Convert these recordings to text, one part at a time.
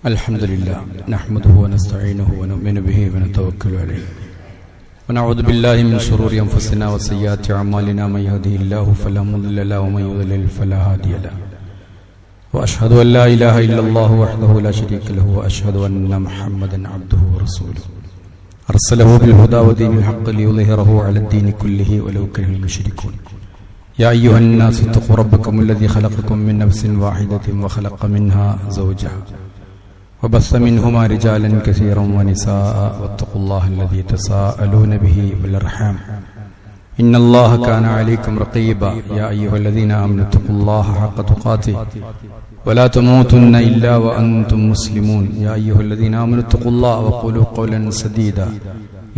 الحمد لله نحمده ونستعينه ونؤمن به ونتوكل عليه ونعوذ بالله من شرور أنفسنا وسيئات أعمالنا من يهده الله فلا مضل له ومن يضلل فلا هادي له وأشهد أن لا إله إلا الله وحده لا شريك له وأشهد أن محمدا عبده ورسوله أرسله بالهدى ودين الحق ليظهره على الدين كله ولو كره المشركون يا أيها الناس اتقوا ربكم الذي خلقكم من نفس واحدة وخلق منها زوجها وبث منهما رجالا كثيرا ونساء واتقوا الله الذي تساءلون به والأرحام إن الله كان عليكم رقيبا يا أيها الذين آمنوا اتقوا الله حق تقاته ولا تموتن إلا وأنتم مسلمون يا أيها الذين آمنوا اتقوا الله وقولوا قولا سديدا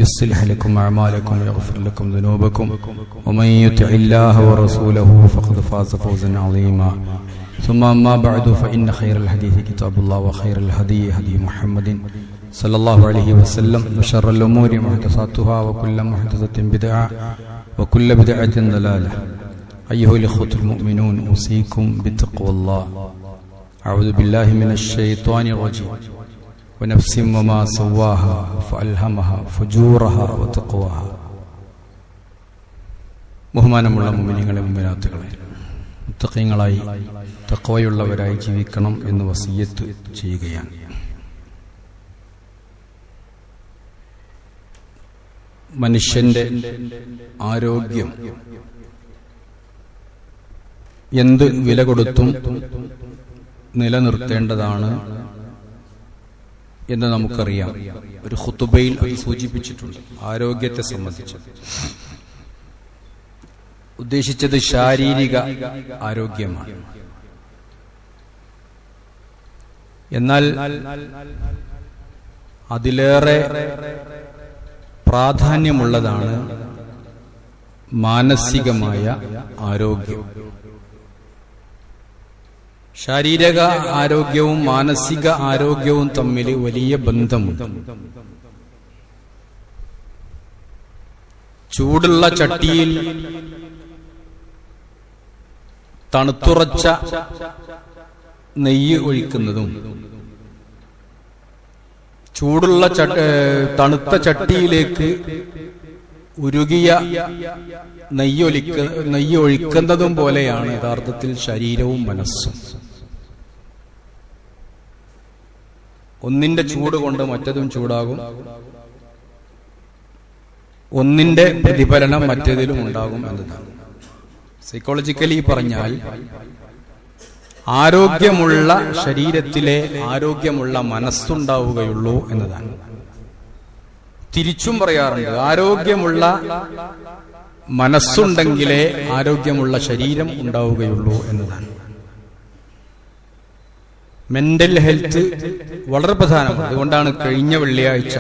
يصلح لكم أعمالكم ويغفر لكم ذنوبكم ومن يطع الله ورسوله فقد فاز فوزا عظيما ثم أما بعد فإن خير الحديث كتاب الله وخير الهدي هدي محمد صلى الله عليه وسلم وشر الأمور محدثاتها وكل محدثة بدعة وكل بدعة ضلالة أيها الإخوة المؤمنون أوصيكم بتقوى الله أعوذ بالله من الشيطان الرجيم ونفس وما سواها فألهمها فجورها وتقواها ബഹുമാനമുള്ള മുഅ്മിനീങ്ങളെ മുഅ്മിനാത്തുകളെ മുത്തഖീങ്ങളായി തഖ്വയുള്ളവരായി ജീവിക്കണം എന്ന് വസിയ്യത്ത് ചെയ്യുകയാണ്. മനുഷ്യന്റെ ആരോഗ്യം എന്ത് വില കൊടുത്തും നിലനിർത്തേണ്ടതാണ് എന്ന് നമുക്കറിയാം. ഒരു ഖുതുബയിൽ അത് സൂചിപ്പിച്ചിട്ടുണ്ട്. ആരോഗ്യത്തെ സംബന്ധിച്ച് ഉദ്ദേശിച്ചത് ശാരീരിക ആരോഗ്യമാണ്. എന്നാൽ അതിലേറെ പ്രാധാന്യമുള്ളതാണ് മാനസികമായ ആരോഗ്യം. ശാരീരിക ആരോഗ്യവും മാനസിക ആരോഗ്യവും തമ്മിൽ വലിയ ബന്ധമുണ്ട്. ചൂടുള്ള ചട്ടിയിൽ തണുത്തുറച്ച നെയ്യ് ഒഴിക്കുന്നതും ചൂടുള്ള തണുത്ത ചട്ടിയിലേക്ക് ഉരുകിയ നെയ്യ് ഒഴിക്കുന്നതും പോലെയാണ് യഥാർത്ഥത്തിൽ ശരീരവും മനസ്സും. ഒന്നിന്റെ ചൂട് കൊണ്ട് മറ്റതും ചൂടാകും, ഒന്നിന്റെ പ്രതിഫലനം മറ്റേതിലും ഉണ്ടാകും എന്നതാണ്. സൈക്കോളജിക്കലി പറഞ്ഞാൽ ആരോഗ്യമുള്ള ശരീരത്തിലെ ആരോഗ്യമുള്ള മനസ്സുണ്ടാവുകയുള്ളൂ എന്നതാണ്. തിരിച്ചും പറയാറുണ്ട്, ആരോഗ്യമുള്ള മനസ്സുണ്ടെങ്കിലേ ആരോഗ്യമുള്ള ശരീരം ഉണ്ടാവുകയുള്ളൂ എന്നതാണ്. മെന്റൽ ഹെൽത്ത് വളരെ പ്രധാനമാണ്. അതുകൊണ്ടാണ് കഴിഞ്ഞ വെള്ളിയാഴ്ച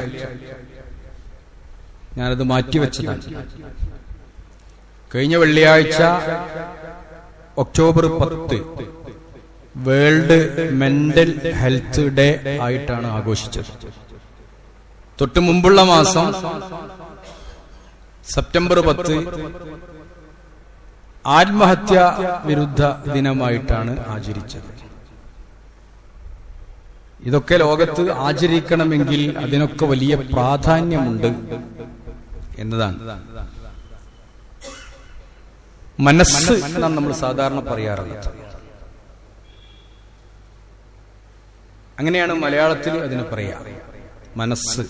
ഞാനത് മാറ്റിവെച്ചതാണ്. കഴിഞ്ഞ വെള്ളിയാഴ്ച October 10 world mental health day ആയിട്ടാണ് ആഘോഷിച്ചത്. തൊട്ടു മുമ്പുള്ള മാസം സെപ്റ്റംബർ 10 ആത്മഹത്യാ വിരുദ്ധ ദിനമായിട്ടാണ് ആചരിച്ചത്. ഇതൊക്കെ ലോകത്ത് ആചരിക്കണമെങ്കിൽ അതിനൊക്കെ വലിയ പ്രാധാന്യമുണ്ട് എന്നതാണ്. മനസ്സ് എന്നാണ് നമ്മൾ സാധാരണ പറയാറുള്ളത്. അങ്ങനെയാണ് മലയാളത്തിൽ അതിന് പറയാ, മനസ്സ്.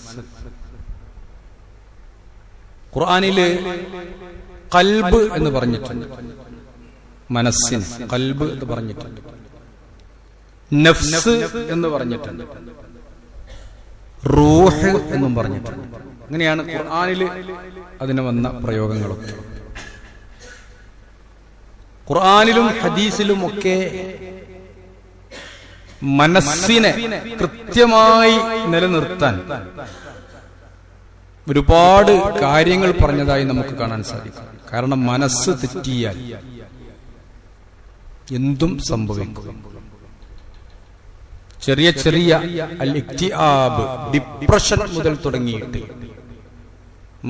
ഖുർആനില് ഖൽബ് എന്ന് പറഞ്ഞിട്ടുണ്ട്, മനസ്സിന് ഖൽബ് എന്ന് പറഞ്ഞിട്ടുണ്ട്. നഫ്സ് എന്ന് പറഞ്ഞിട്ടുണ്ട്, റൂഹ് എന്നും പറഞ്ഞിട്ടുണ്ട്. അങ്ങനെയാണ് ഖുർആനില് അതിന് വന്ന പ്രയോഗങ്ങളൊക്കെ. ഖുർആനിലും ഹദീസിലുമൊക്കെ മനസ്സിനെ കൃത്യമായി നിലനിർത്താൻ ഒരുപാട് കാര്യങ്ങൾ പറഞ്ഞതായി നമുക്ക് കാണാൻ സാധിക്കും. കാരണം മനസ്സ് തെറ്റിയാൽ എന്തും സംഭവിക്കും. ചെറിയ ചെറിയ അൽ-ഇക്തിആബ്, ഡിപ്രഷൻ മുതൽ തുടങ്ങിയിട്ട്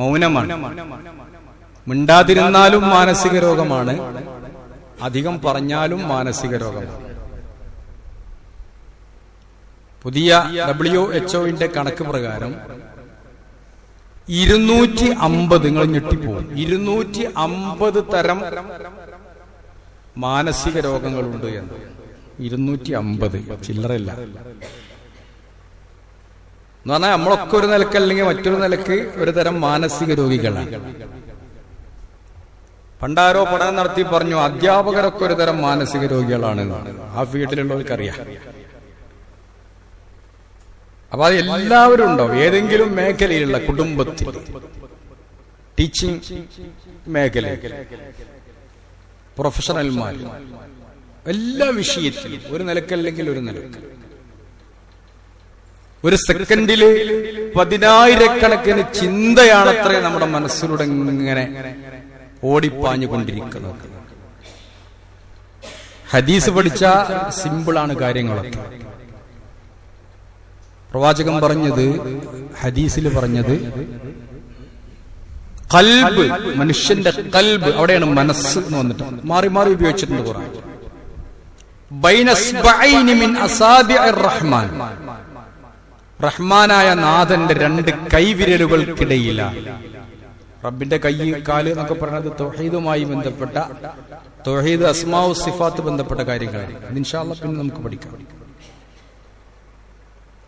മൗനമാണ്. മിണ്ടാതിരുന്നാലും മാനസിക രോഗമാണ്, അധികം പറഞ്ഞാലും മാനസിക രോഗമാണ്. പുതിയ WHO കണക്ക് പ്രകാരം 250, നിങ്ങൾ ഞെട്ടിപ്പോകും, 250 തരം മാനസിക രോഗങ്ങളുണ്ട് എന്ന്. 250, ചില്ലറയില്ല എന്ന് പറഞ്ഞാൽ നമ്മളൊക്കെ ഒരു നിലക്ക് അല്ലെങ്കിൽ മറ്റൊരു നിലക്ക് ഒരു തരം മാനസിക രോഗികളാണ്. പണ്ടാരോ പഠനം നടത്തി പറഞ്ഞു അധ്യാപകരൊക്കെ ഒരു തരം മാനസിക രോഗികളാണെന്നാണ്. ആ ഫീൽഡിലുള്ളവർക്കറിയാം. അപ്പൊ അത് എല്ലാവരും ഉണ്ടാവും, ഏതെങ്കിലും മേഖലയിലുള്ള കുടുംബത്തിൽ, ടീച്ചിങ് മേഖല, പ്രൊഫഷണൽമാർ, എല്ലാ വിഷയത്തിലും ഒരു നിലക്കല്ലെങ്കിൽ ഒരു നിലക്ക്. ഒരു സെക്കൻഡില് 10,000 ചിന്തയാണത്രേ നമ്മുടെ മനസ്സിലൂടെ ഇങ്ങനെ ഓടിപ്പാഞ്ഞുകൊണ്ടിരിക്കുന്നത്. ഹദീസ് പഠിച്ച സിമ്പിളാണ് കാര്യങ്ങളൊക്കെ. പ്രവാചകൻ പറഞ്ഞത്, ഹദീസിൽ പറഞ്ഞത്, ഖൽബ്, മനുഷ്യന്റെ ഖൽബ്, അവിടെയാണ് മനസ്സ് എന്ന് വന്നിട്ട് മാറി മാറി ഉപയോഗിച്ചിട്ടുണ്ട് ഖുർആൻ. ബൈനസ്ബഈനി മിൻ അസാബിഇർ റഹ്മാൻ, റഹ്മാനായ നാഥന്റെ 2 കൈവിരലുകൾക്കിടയിലാണ്. റബ്ബിന്റെ കൈ, കാല് എന്നൊക്കെ പറയുന്നത് തൗഹീദുമായി ബന്ധപ്പെട്ട, തൗഹീദ്, അസ്മാഉ സിഫാത്ത് ബന്ധപ്പെട്ട കാര്യങ്ങളാണ്. അത് ഇൻഷാ അല്ലാഹ് പിന്നെ നമുക്ക് പഠിക്കാം.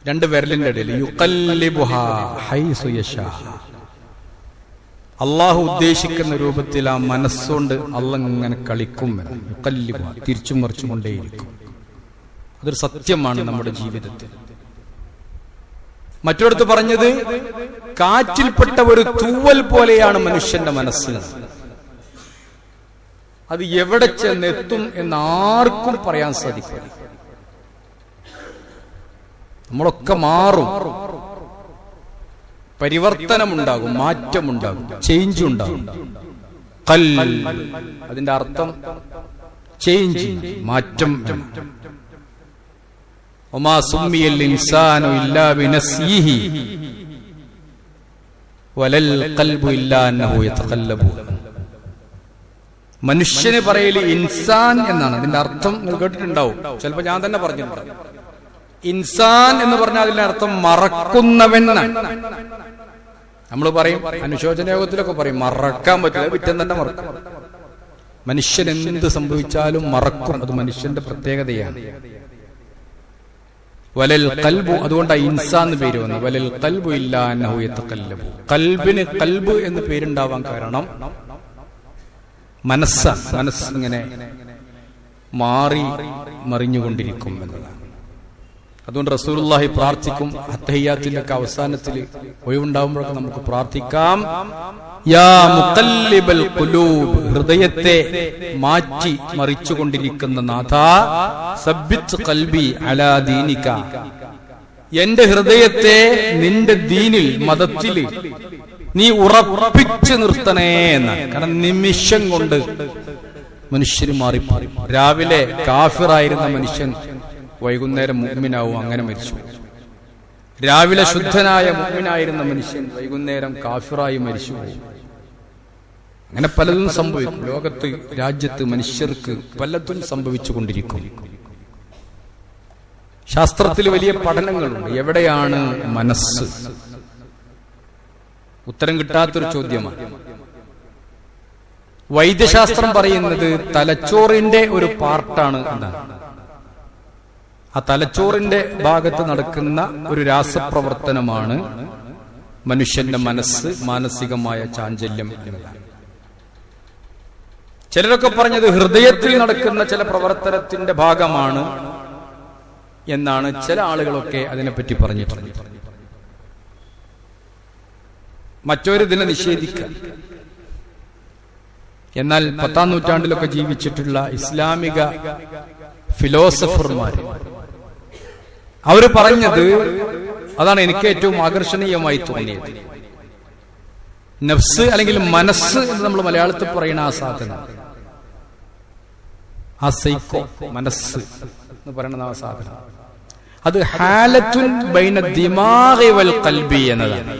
2 വിരലിന്റെ ഇടയിൽ യുഖല്ലിബുഹാ ഹൈസു യശാ, അള്ളാഹു ഉദ്ദേശിക്കുന്ന രൂപത്തിൽ ആ മനസ്സുകൊണ്ട് അള്ളാഹ് ഇങ്ങനെ കളിക്കും. യുഖല്ലിബുഹാ, തിരിച്ചും മറിച്ചും കൊണ്ടേയിരിക്കും. അതൊരു സത്യമാണ് നമ്മുടെ ജീവിതത്തിൽ. മറ്റൊരിടത്ത് പറഞ്ഞത്, കാറ്റിൽപ്പെട്ട ഒരു തൂവൽ പോലെയാണ് മനുഷ്യന്റെ മനസ്സ്. അത് എവിടെ ചെന്നെത്തും എന്ന് ആർക്കും പറയാൻ സാധിക്കില്ല. നമ്മളൊക്കെ മാറും, പരിവർത്തനമുണ്ടാകും, മാറ്റമുണ്ടാകും, ചേഞ്ച് ഉണ്ടാകും. അതിന്റെ അർത്ഥം ചേഞ്ച്, മാറ്റം. വമാ സുമ്മിയൽ ഇൻസാനു ഇല്ലാ ബിനസ്യിഹി വലൽ ഖൽബു ഇല്ലാ അന്നഹു യതഖല്ലബു. മനുഷ്യന് പറയല് ഇൻസാൻ എന്നാണ്. അതിന്റെ അർത്ഥം നിങ്ങൾ കേട്ടിട്ടുണ്ടാവും, ചിലപ്പോൾ ഞാൻ തന്നെ പറഞ്ഞിട്ടുണ്ടാവും. ഇൻസാൻ എന്ന് പറഞ്ഞാൽ അതിന്റെ അർത്ഥം മറക്കുന്നവൻ. നമ്മൾ പറയും, അനുശോചന യോഗത്തിലൊക്കെ പറയും, മറക്കാൻ പറ്റില്ല, പിറ്റേന്ന് തന്നെ മറക്കും. മനുഷ്യൻ എന്ത് സംഭവിച്ചാലും മറക്കും, അത് മനുഷ്യന്റെ പ്രത്യേകതയാണ്. വലൽ ഖൽബു, അതുകൊണ്ടാണ് ഇൻസാൻ എന്ന് പേര് വന്നത്. വലൽ ഖൽബു ഇല്ലാ അന്നഹു യതഖല്ലബു. ഖൽബിന് ഖൽബ് എന്ന് പേരുണ്ടാവാൻ കാരണം മനസ്സ് ഇങ്ങനെ മാറി മറിഞ്ഞുകൊണ്ടിരിക്കും എന്നതാണ്. അതുകൊണ്ട് റസൂലുള്ളാഹി പ്രാർത്ഥിക്കും, അത്തഹിയ്യാത്തിന്റെ ഒക്കെ അവസാനത്തിൽ ഒഴിവുണ്ടാകുമ്പോഴൊക്കെ നമുക്ക് പ്രാർത്ഥിക്കാം, യാ മുഖല്ലിബൽ ഖുലൂബ്, ഹൃദയത്തെ മാറ്റി മറിച്ചുകൊണ്ടിരിക്കുന്ന നാഥാ, സബ്ബിത് ഖൽബി അലാ ദീനിക, എന്റെ ഹൃദയത്തെ നിന്റെ ദീനിൽ, മതത്തിൽ നീ ഉറപ്പിച്ചു നിർത്തണേ എന്ന്. കാരണം നിമിഷം കൊണ്ട് മനുഷ്യര് മാറിപ്പോയി. രാവിലെ കാഫിറായിരുന്ന മനുഷ്യൻ വൈകുന്നേരം മുഅ്മിനാവും, അങ്ങനെ മരിച്ചു. രാവിലെ ശുദ്ധനായ മുഅ്മിനായിരുന്ന മനുഷ്യൻ വൈകുന്നേരം കാഫിറായി മരിച്ചുപോയി. അങ്ങനെ പലതും സംഭവിക്കും. ലോകത്ത്, രാജ്യത്ത് മനുഷ്യർക്ക് പലതും സംഭവിച്ചു കൊണ്ടിരിക്കും. ശാസ്ത്രത്തിൽ വലിയ പഠനങ്ങളുണ്ട്. എവിടെയാണ് മനസ്സ്? ഉത്തരം കിട്ടാത്തൊരു ചോദ്യമാണ്. വൈദ്യശാസ്ത്രം പറയുന്നത് തലച്ചോറിന്റെ ഒരു പാർട്ടാണ് എന്നാണ്. ആ തലച്ചോറിന്റെ ഭാഗത്ത് നടക്കുന്ന ഒരു രാസപ്രവർത്തനമാണ് മനുഷ്യന്റെ മനസ്സ്, മാനസികമായ ചാഞ്ചല്യം എന്നതാണ്. ചിലരൊക്കെ പറഞ്ഞത് ഹൃദയത്തിൽ നടക്കുന്ന ചില പ്രവർത്തനത്തിന്റെ ഭാഗമാണ് എന്നാണ്. ചില ആളുകളൊക്കെ അതിനെപ്പറ്റി പറഞ്ഞിട്ടുണ്ട്. മറ്റൊരിതിനെ നിഷേധിക്കുക. എന്നാൽ 10-ാം നൂറ്റാണ്ടിലൊക്കെ ജീവിച്ചിട്ടുള്ള ഇസ്ലാമിക ഫിലോസഫർമാർ അവര് പറഞ്ഞത്, അതാണ് എനിക്ക് ഏറ്റവും ആകർഷണീയമായി തോന്നിയത്. നഫ്സ് അല്ലെങ്കിൽ മനസ്സ് എന്ന് നമ്മൾ മലയാളത്തിൽ പറയുന്ന ആ സാധനം, ആ സൈക്കോ, മനസ്സ് എന്ന് പറയുന്ന ആ സാധനം, അത് ഹാലത്തുൻ ബൈന ദിമാഗി വൽ ഖൽബി എന്നതാണ്.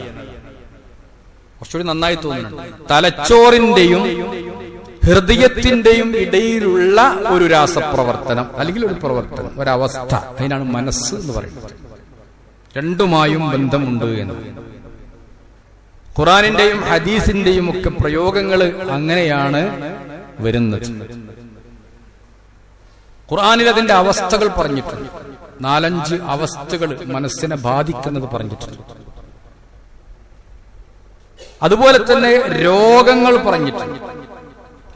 കുറച്ചുകൂടി നന്നായി തോന്നുന്നുണ്ട്. തലച്ചോറിന്റെയും ഹൃദയത്തിന്റെയും ഇടയിലുള്ള ഒരു രാസപ്രവർത്തനം അല്ലെങ്കിൽ ഒരു പ്രവർത്തനം, ഒരവസ്ഥ, അതിനാണ് മനസ്സ് എന്ന് പറയുന്നത്. രണ്ടുമായും ബന്ധമുണ്ട് എന്ന്. ഖുർആനിന്റെയും ഹദീസിന്റെയും ഒക്കെ പ്രയോഗങ്ങൾ അങ്ങനെയാണ് വരുന്നത്. ഖുർആനിൽ അതിന്റെ അവസ്ഥകൾ പറഞ്ഞിട്ടുണ്ട്. 4-5 അവസ്ഥകൾ മനസ്സിനെ ബാധിക്കുന്നത് പറഞ്ഞിട്ടുണ്ട്. അതുപോലെ തന്നെ രോഗങ്ങൾ പറഞ്ഞിട്ടുണ്ട്.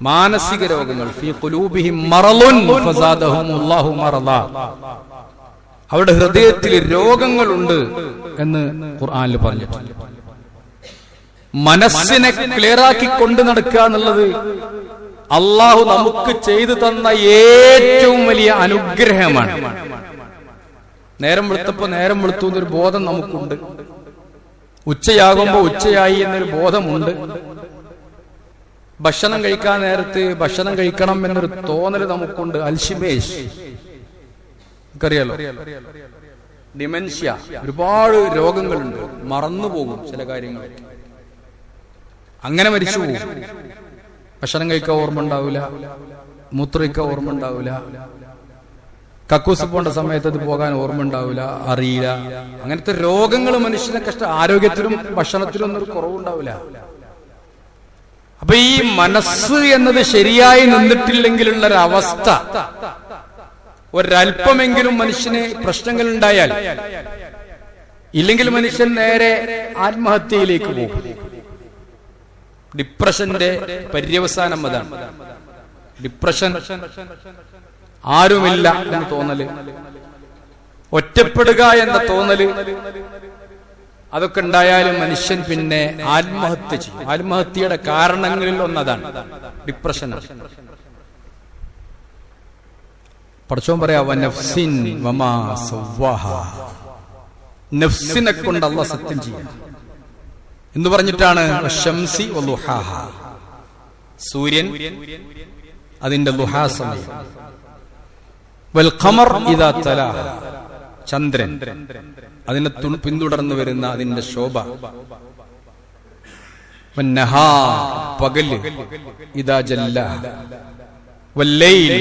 മാനസിക രോഗങ്ങൾ, ഫീ ഖുലൂബിഹിം മറളുൻ ഫസാദഹുമുല്ലാഹു മറള, അവരുടെ ഹൃദയത്തിൽ രോഗങ്ങളുണ്ട് എന്ന് ഖുർആനിൽ പറഞ്ഞിട്ടുണ്ട്. മനസ്സിനെ ക്ലിയറാക്കി കൊണ്ട് നടക്കുക എന്നുള്ളത് അള്ളാഹു നമുക്ക് ചെയ്തു തന്ന ഏറ്റവും വലിയ അനുഗ്രഹമാണ്. നേരം വെളുത്തപ്പോ നേരം വെളുത്തു എന്നൊരു ബോധം നമുക്കുണ്ട്. ഉച്ചയാകുമ്പോ ഉച്ചയായി എന്നൊരു ബോധമുണ്ട്. ഭക്ഷണം കഴിക്കാൻ നേരത്ത് ഭക്ഷണം കഴിക്കണം എന്നൊരു തോന്നൽ നമുക്കുണ്ട്. അൽഷിമേഷ് അറിയാലോ, ഡിമെൻഷ്യ, ഒരുപാട് രോഗങ്ങളുണ്ട്. മറന്നുപോകും ചില കാര്യങ്ങളൊക്കെ, അങ്ങനെ മരിച്ചു പോകും. ഭക്ഷണം കഴിക്കാൻ ഓർമ്മ ഉണ്ടാവില്ല, മൂത്രമൊഴിക്കാൻ ഓർമ്മ ഉണ്ടാവില്ല, കക്കൂസ് പോകേണ്ട സമയത്ത് അത് പോകാൻ ഓർമ്മ ഉണ്ടാവില്ല, അറിയില്ല. അങ്ങനത്തെ രോഗങ്ങൾ മനുഷ്യനെ ആരോഗ്യത്തിലും ഭക്ഷണത്തിലും ഒന്നും ഒരു കുറവുണ്ടാവില്ല. അപ്പൊ ഈ മനസ്സ് എന്നത് ശരിയായി നിന്നിട്ടില്ലെങ്കിലുള്ള ഒരവസ്ഥ, ഒരല്പമെങ്കിലും മനുഷ്യന് പ്രശ്നങ്ങൾ ഉണ്ടായാൽ, ഇല്ലെങ്കിൽ മനുഷ്യൻ നേരെ ആത്മഹത്യയിലേക്ക് പോകും. ഡിപ്രഷന്റെ പര്യവസാനം അതാണ്. ഡിപ്രഷൻ, ആരുമില്ല എന്ന് തോന്നല്, ഒറ്റപ്പെടുക എന്ന തോന്നല്, അതൊക്കെ ഉണ്ടായാലും മനുഷ്യൻ പിന്നെ ആത്മഹത്യ ചെയ്യും. ആത്മഹത്യയുടെ കാരണങ്ങളിൽ ഒന്നതാണ് ഡിപ്രഷൻ. പടച്ചോൻ പറയാ, വനഫ്സിൻ വമാ സവ്വാഹ, നഫ്സിനെ കൊണ്ട് അല്ലാഹ് സത്യം ചെയ്യാം എന്ന് പറഞ്ഞിട്ടാണ്. ശംസി വളുഹാഹ, സൂര്യൻ അതിന്റെ ളുഹാ സമയം. വൽ ഖമർ ഇദാ തലാഹ, ചന്ദ്രൻ അതിനെ പിന്തുടർന്ന് വരുന്ന അതിന്റെ ശോഭ. വന്നഹാർ, പകല്, ഇദാ ജല്ലാഹ, വല്ലൈൽ,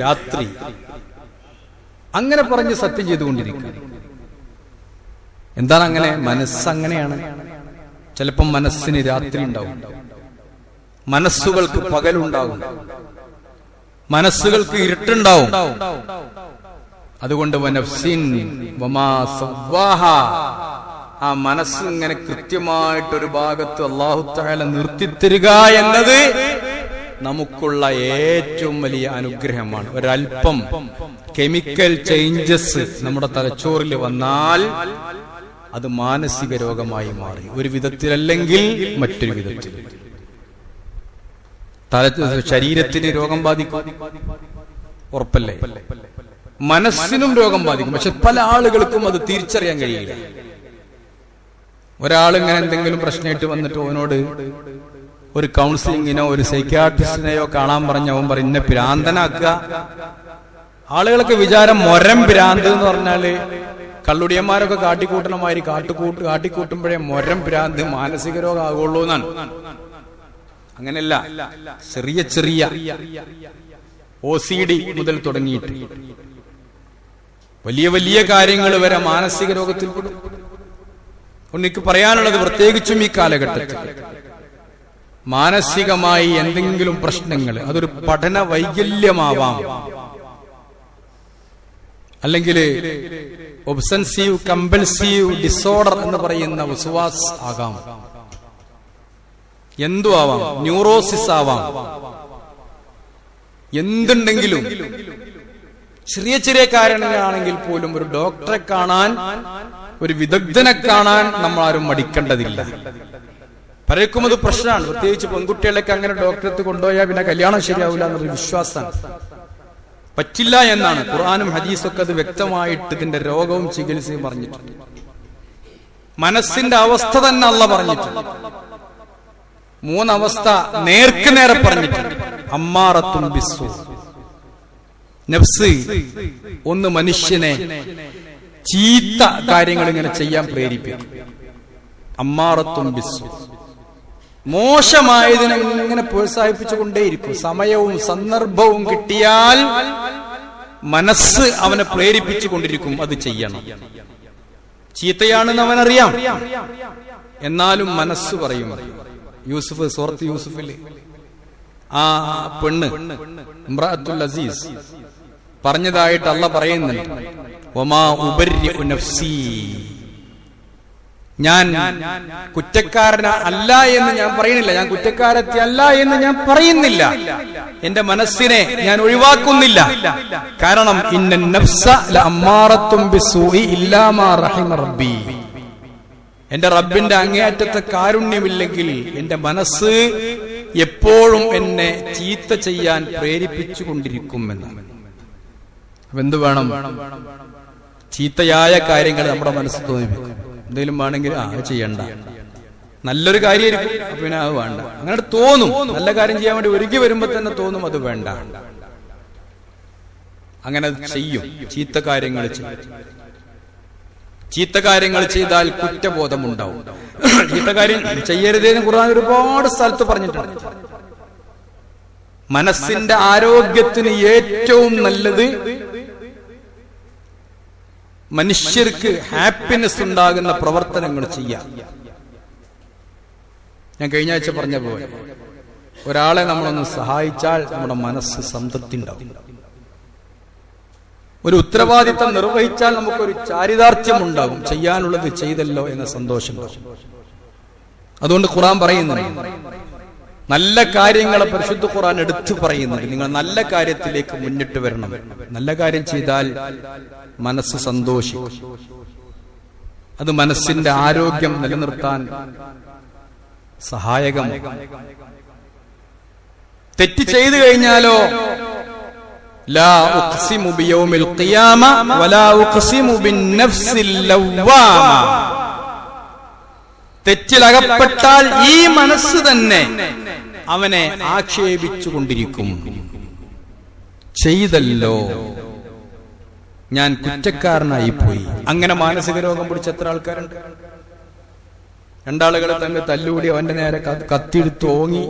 രാത്രി. അങ്ങനെ പറഞ്ഞ് സത്യം ചെയ്തുകൊണ്ടിരിക്കുക. എന്താണ് അങ്ങനെ? മനസ്സങ്ങനെയാണ്. ചിലപ്പം മനസ്സിന് രാത്രി ഉണ്ടാവും, മനസ്സുകൾക്ക് പകലുണ്ടാവും, മനസ്സുകൾക്ക് ഇരുട്ടുണ്ടാവും. അതുകൊണ്ട് വനഫ്സിൻ വമാ സവ്വാഹ, ആ മനസ്സ് ഇങ്ങനെ കൃത്യമായിട്ടൊരു ഭാഗത്ത് അല്ലാഹു തആല നിർത്തിത്തരിക എന്നത് നമുക്കുള്ള ഏറ്റവും വലിയ അനുഗ്രഹമാണ്. ഒരല്പം കെമിക്കൽ ചേഞ്ചസ് നമ്മുടെ തലച്ചോറിൽ വന്നാൽ അത് മാനസിക രോഗമായി മാറി. ഒരു വിധത്തിലല്ലെങ്കിൽ മറ്റൊരു വിധത്തിൽ ശരീരത്തിന് രോഗം ബാധിക്കും, ഉറപ്പല്ലേ? മനസ്സിനും രോഗം ബാധിക്കും. പക്ഷെ പല ആളുകൾക്കും അത് തിരിച്ചറിയാൻ കഴിയില്ല. ഒരാളിങ്ങനെ എന്തെങ്കിലും പ്രശ്നമായിട്ട് വന്നിട്ട് അവനോട് ഒരു കൗൺസിലിങ്ങിനോ ഒരു സൈക്യാട്രിസ്റ്റിനെയോ കാണാൻ പറഞ്ഞ അവൻ പറയും ഇന്നെ ഭ്രാന്തനാക്കുക. ആളുകൾക്ക് വിചാരം മൊരം ഭ്രാന്ത് എന്ന് പറഞ്ഞാല് കള്ളുടിയന്മാരൊക്കെ കാട്ടിക്കൂട്ടണമാതിരി കാട്ടിക്കൂട്ടുമ്പോഴേ മൊരം ഭ്രാന്ത് മാനസിക രോഗം ആകുള്ളൂ എന്നാണ്. അങ്ങനെയല്ല. ചെറിയ ചെറിയ OCD മുതൽ തുടങ്ങിയിട്ട് വലിയ വലിയ കാര്യങ്ങൾ വരെ മാനസിക രോഗത്തിൽ പെടും. എനിക്ക് പറയാനുള്ളത്, പ്രത്യേകിച്ചും ഈ കാലഘട്ടത്തിൽ മാനസികമായി എന്തെങ്കിലും പ്രശ്നങ്ങൾ, അതൊരു പഠന വൈകല്യമാവാം, അല്ലെങ്കിൽ ഒബ്സൻസീവ് കമ്പൽസീവ് ഡിസോർഡർ എന്ന് പറയുന്ന വസ്വാസ് ആകാം, എന്തും ആവാം, ന്യൂറോസിസ് ആവാം. എന്തുണ്ടെങ്കിലും ചെറിയ ചെറിയ കാരണങ്ങളാണെങ്കിൽ പോലും ഒരു ഡോക്ടറെ കാണാൻ, ഒരു വിദഗ്ധനെ കാണാൻ നമ്മൾ ആരും മടിക്കേണ്ടതില്ല. പലർക്കും അത് പ്രശ്നമാണ്. പ്രത്യേകിച്ച് പെൺകുട്ടികളൊക്കെ അങ്ങനെ ഡോക്ടറെ കൊണ്ടുപോയാൽ പിന്നെ കല്യാണം ശരിയാവില്ല എന്നൊരു വിശ്വാസമാണ്. പറ്റില്ല എന്നാണ്. ഖുർആനും ഹദീസൊക്കെ അത് വ്യക്തമായിട്ട് ഇതിന്റെ രോഗവും ചികിത്സയും പറഞ്ഞിട്ടുണ്ട്. മനസ്സിന്റെ അവസ്ഥ തന്നെ അല്ലാഹ് പറഞ്ഞിട്ടുണ്ട്. 3 അവസ്ഥ നേർക്ക് നേരെ പറഞ്ഞിട്ടുണ്ട്. അമ്മാറത്തുൻ ബിസ്സൂ, നഫ്സ് ഒന്ന് മനുഷ്യനെ ചീത്ത കാര്യങ്ങൾ ഇങ്ങനെ ചെയ്യാൻ പ്രേരിപ്പിക്കും. അമ്മാറത്തുൻ ബിസ്സൂ, മോശമായതിനെ ഇങ്ങനെ പ്രോത്സാഹിപ്പിച്ചുകൊണ്ടേയിരിക്കും. സമയവും സന്ദർഭവും കിട്ടിയാൽ മനസ്സ് അവനെ പ്രേരിപ്പിച്ചുകൊണ്ടിരിക്കും അത് ചെയ്യണം. ചീത്തയാണെന്ന് അവനറിയാം. എന്നാലും മനസ്സ് പറയും. യൂസുഫ്, സൂറത്ത് യൂസുഫില് ആ പെണ്ണ് ഇംറഅത്തുൽ അസീസ് പറഞ്ഞതായിട്ട് അല്ലാഹ് പറയുന്നുണ്ട്, വമാ ഉബർരിഉ നഫ്സി, ഞാൻ കുറ്റക്കാരന അല്ല എന്ന് ഞാൻ പറയുന്നില്ല, ഞാൻ കുറ്റക്കാരത്തി അല്ല എന്ന് ഞാൻ പറയുന്നില്ല, എന്റെ മനസ്സിനെ ഞാൻ ഒഴിവാക്കുന്നില്ല. കാരണം ഇന്നൻ നഫ്സ ലഅമ്മാറത്തും ബിസ്സൂഇ ഇല്ലാ മാ റഹിമ റബ്ബി, എന്റെ റബ്ബിന്റെ അങ്ങേയറ്റത്തെ കാരുണ്യമില്ലെങ്കിൽ എന്റെ മനസ്സ് എപ്പോഴും എന്നെ ചീത്ത ചെയ്യാൻ പ്രേരിപ്പിച്ചു കൊണ്ടിരിക്കുമെന്നാണ്. അപ്പൊ എന്ത് വേണം? ചീത്തയായ കാര്യങ്ങൾ നമ്മുടെ മനസ്സ് തോന്നിപ്പിക്കും. എന്തെങ്കിലും വേണമെങ്കിൽ ചെയ്യണ്ട, നല്ലൊരു കാര്യമായിരിക്കും, അപ്പൊ പിന്നെ അത് വേണ്ട, അങ്ങനെ തോന്നും. നല്ല കാര്യം ചെയ്യാൻ വേണ്ടി ഒരുക്കി വരുമ്പോ തന്നെ തോന്നും അത് വേണ്ട. അങ്ങനെ ചെയ്യും. ചീത്ത കാര്യങ്ങൾ ചെയ്താൽ കുറ്റബോധമുണ്ടാവും. ചീത്ത കാര്യം ചെയ്യരുതെന്ന് ഖുർആൻ ഒരുപാട് സ്ഥലത്ത് പറഞ്ഞിട്ടുണ്ട്. മനസ്സിന്റെ ആരോഗ്യത്തിന് ഏറ്റവും നല്ലത് മനുഷ്യർക്ക് ഹാപ്പിനെസ് ഉണ്ടാകുന്ന പ്രവർത്തനങ്ങൾ ചെയ്യാം. ഞാൻ കഴിഞ്ഞ ആഴ്ച പറഞ്ഞ പോലെ ഒരാളെ നമ്മളൊന്ന് സഹായിച്ചാൽ നമ്മുടെ മനസ്സ് സംതൃപ്തി ഉണ്ടാവും. ഒരു ഉത്തരവാദിത്തം നിർവഹിച്ചാൽ നമുക്കൊരു ചാരിതാർത്ഥ്യം ഉണ്ടാകും, ചെയ്യാനുള്ളത് ചെയ്തല്ലോ എന്ന സന്തോഷം. അതുകൊണ്ട് ഖുർആൻ പറയുന്നുണ്ട്, നല്ല കാര്യങ്ങളെ പരിശുദ്ധ ഖുർആൻ എടുത്തു പറയുന്നുണ്ട്. നിങ്ങൾ നല്ല കാര്യത്തിലേക്ക് മുന്നിട്ട് വരണം. നല്ല കാര്യം ചെയ്താൽ മനസ്സ് സന്തോഷിക്കും. അത് മനസ്സിന്റെ ആരോഗ്യം നിലനിർത്താൻ സഹായകമാണ്. തെറ്റ് ചെയ്തു കഴിഞ്ഞാലോ ലാ ഉഖ്സിമു ബിയൗമിൽ ഖിയാമ വലാ ഉഖ്സിമു ബിന്നഫ്സിൽ ലവ്വാമ, തെറ്റിലകപ്പെട്ടാൽ ഈ മനസ്സ് തന്നെ അവനെ ആക്ഷേപിച്ചുകൊണ്ടിരിക്കും. ചെയ്തല്ലോ, ഞാൻ കുറ്റക്കാരനായി പോയി. അങ്ങനെ മാനസിക രോഗം പിടിച്ച എത്ര ആൾക്കാരുണ്ട്? രണ്ടാളുകളെ തമ്മിൽ തല്ലുകൂടി അവന്റെ നേരെ കത്തിയെടുത്ത് ഓങ്ങി.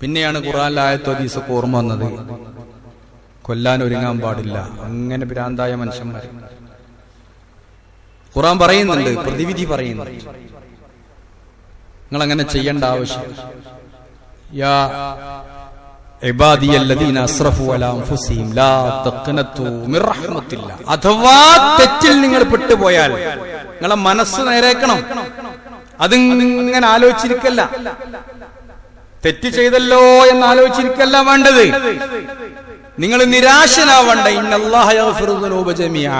പിന്നെയാണ് ഖുർആനിലെ ആയത്ത് ഹദീസൊക്കെ ഓർമ്മ വന്നത്, കൊല്ലാൻ ഒരുങ്ങാൻ പാടില്ല. അങ്ങനെ ഭ്രാന്തായ മനുഷ്യന്മാര് ഖുർആൻ പറയുന്നുണ്ട്, പ്രതിവിധി പറയുന്നുണ്ട്. നിങ്ങൾ അങ്ങനെ ചെയ്യേണ്ട ആവശ്യം. യാ ഇബാദിയല്ലദീന അസ്റഫു അലാ അൻഫുസിഹിം ലാ തഖ്നതു മിർ റഹ്മത്തില്ലാഹ്. അഥവാ തെറ്റിൽ നിങ്ങൾ പെട്ടുപോയാൽ നിങ്ങളെ മനസ്സ് നേരേക്കണം. അതിങ്ങനെ ആലോചിച്ചിരിക്കല്ല, തെറ്റ് ചെയ്തല്ലോ എന്ന് ആലോചിച്ചിരിക്കല്ല വേണ്ടത്. നിങ്ങൾ നിരാശനാവണ്ട. ഇന്നല്ലാഹ യഗ്ഫിറു ദുനൂബ ജമീഅ,